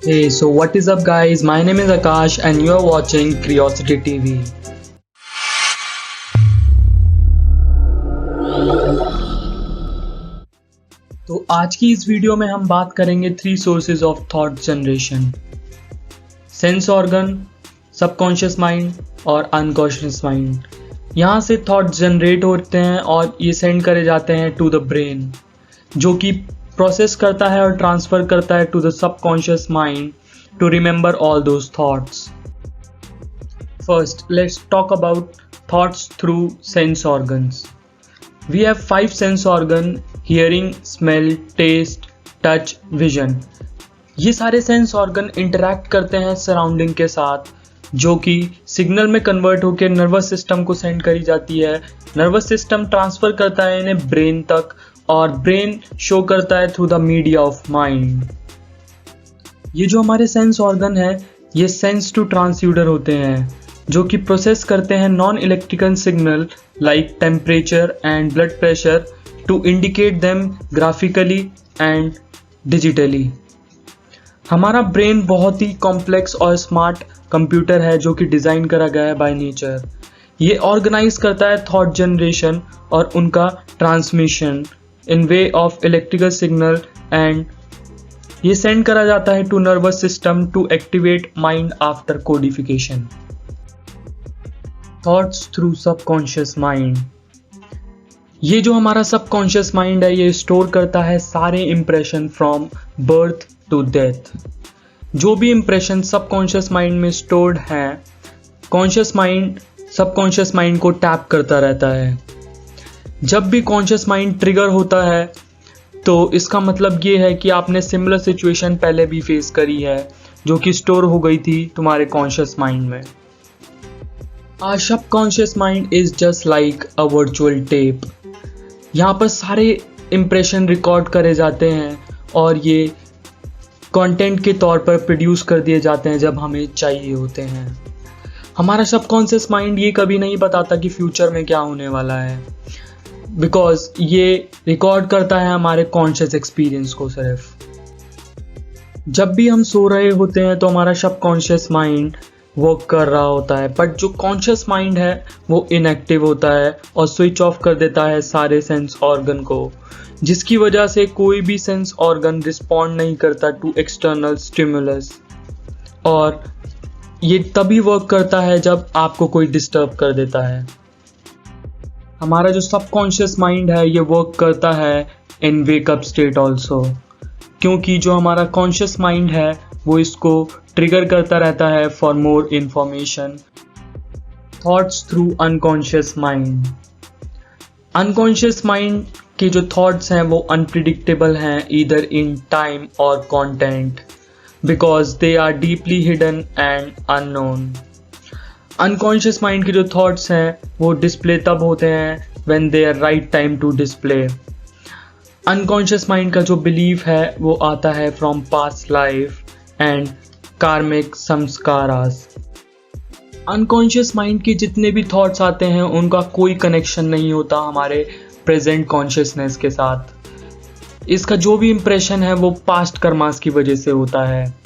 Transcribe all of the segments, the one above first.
Hey, so what is up, guys? My name is Akash, and you are watching Curiosity TV. तो आज की इस video में हम बात करेंगे 3 sources of thought generation: sense organ, subconscious mind और अनकॉन्शियस माइंड। यहाँ से थॉट जनरेट होते हैं और ये सेंड करे जाते हैं टू द ब्रेन, जो कि प्रोसेस करता है और ट्रांसफर करता है to the subconscious mind to remember all those thoughts. First, let's talk about thoughts through sense organs. We have 5 sense organs: hearing, smell, taste, touch, vision. ये सारे sense organ interact करते हैं surrounding के साथ, जो कि सिग्नल में convert होकर नर्वस सिस्टम को सेंड करी जाती है। नर्वस सिस्टम ट्रांसफर करता है इन्हें ब्रेन तक और ब्रेन शो करता है through the media of mind. ये जो हमारे सेंस ऑर्गन है, ये सेंस टू ट्रांसड्यूसर होते हैं, जो कि प्रोसेस करते हैं non electrical signal like temperature and blood pressure to indicate them graphically and digitally. हमारा ब्रेन बहुत ही कॉम्प्लेक्स और स्मार्ट कंप्यूटर है, जो कि डिज़ाइन करा गया है बाय नेचर। ये ऑर्गेनाइज करता है थॉट जनरेशन और उनका transmission in way of electrical signal, and ये सेंड करा जाता है to nervous system to activate mind after codification. Thoughts through subconscious mind. ये जो हमारा सबकॉन्शियस माइंड है, ये स्टोर करता है सारे impression from birth to death. जो भी इंप्रेशन सबकॉन्शियस माइंड में स्टोर्ड हैं, कॉन्शियस माइंड सबकॉन्शियस माइंड को टैप करता रहता है। जब भी कॉन्शियस माइंड ट्रिगर होता है, तो इसका मतलब ये है कि आपने सिमिलर सिचुएशन पहले भी फेस करी है, जो कि स्टोर हो गई थी तुम्हारे कॉन्शियस माइंड में। Our subconscious mind is just like a virtual tape. यहाँ पर सारे इंप्रेशन रिकॉर्ड करे जाते हैं और ये कंटेंट के तौर पर प्रोड्यूस कर दिए जाते हैं जब हमें चाहिए होते हैं। हमारा सबकॉन्शियस माइंड ये कभी नहीं बताता कि फ्यूचर में क्या होने वाला है, बिकॉज ये रिकॉर्ड करता है हमारे कॉन्शियस एक्सपीरियंस को सिर्फ। जब भी हम सो रहे होते हैं तो हमारा सबकॉन्शियस माइंड वर्क कर रहा होता है, बट जो कॉन्शियस माइंड है वो इनएक्टिव होता है और स्विच ऑफ कर देता है सारे सेंस ऑर्गन को, जिसकी वजह से कोई भी सेंस ऑर्गन रिस्पॉन्ड नहीं करता टू एक्सटर्नल स्टिमुलस। और ये तभी वर्क करता है जब आपको कोई डिस्टर्ब कर देता है। हमारा जो सबकॉन्शियस माइंड है, ये वर्क करता है इन वेकअप स्टेट ऑल्सो, क्योंकि जो हमारा कॉन्शियस माइंड है वो इसको ट्रिगर करता रहता है for more information. Thoughts through unconscious mind. Unconscious mind के जो थॉट्स हैं वो अनप्रिडिक्टेबल हैं, ईदर इन टाइम और content, because they are deeply hidden and unknown. Unconscious mind के जो थॉट्स हैं वो डिस्प्ले तब होते हैं when they are right time to display. Unconscious mind का जो बिलीफ है वो आता है फ्रॉम पास्ट लाइफ एंड कार्मिक संस्कारास। अनकॉन्शियस माइंड के जितने भी थॉट्स आते हैं उनका कोई कनेक्शन नहीं होता हमारे प्रेजेंट कॉन्शियसनेस के साथ। इसका जो भी इंप्रेशन है वो पास्ट कर्मास की वजह से होता है।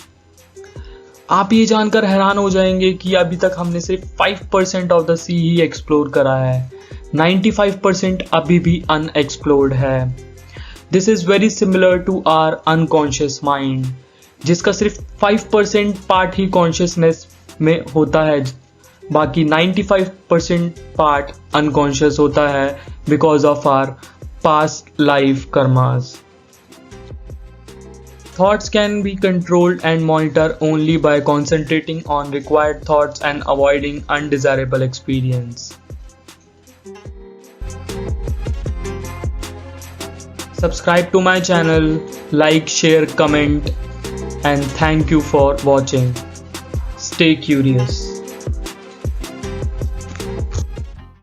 आप ये जानकर हैरान हो जाएंगे कि अभी तक हमने सिर्फ 5% ऑफ द सी ही एक्सप्लोर करा है, 95% अभी भी अनएक्सप्लोर्ड है। This is very similar to our unconscious mind, जिसका सिर्फ 5% पार्ट ही कॉन्शियसनेस में होता है, बाकी 95% पार्ट अनकॉन्शियस होता है because of our past life karmas. Thoughts can be controlled and monitored only by concentrating on required thoughts and avoiding undesirable experience. Subscribe to my channel, like, share, comment, and thank you for watching. Stay curious.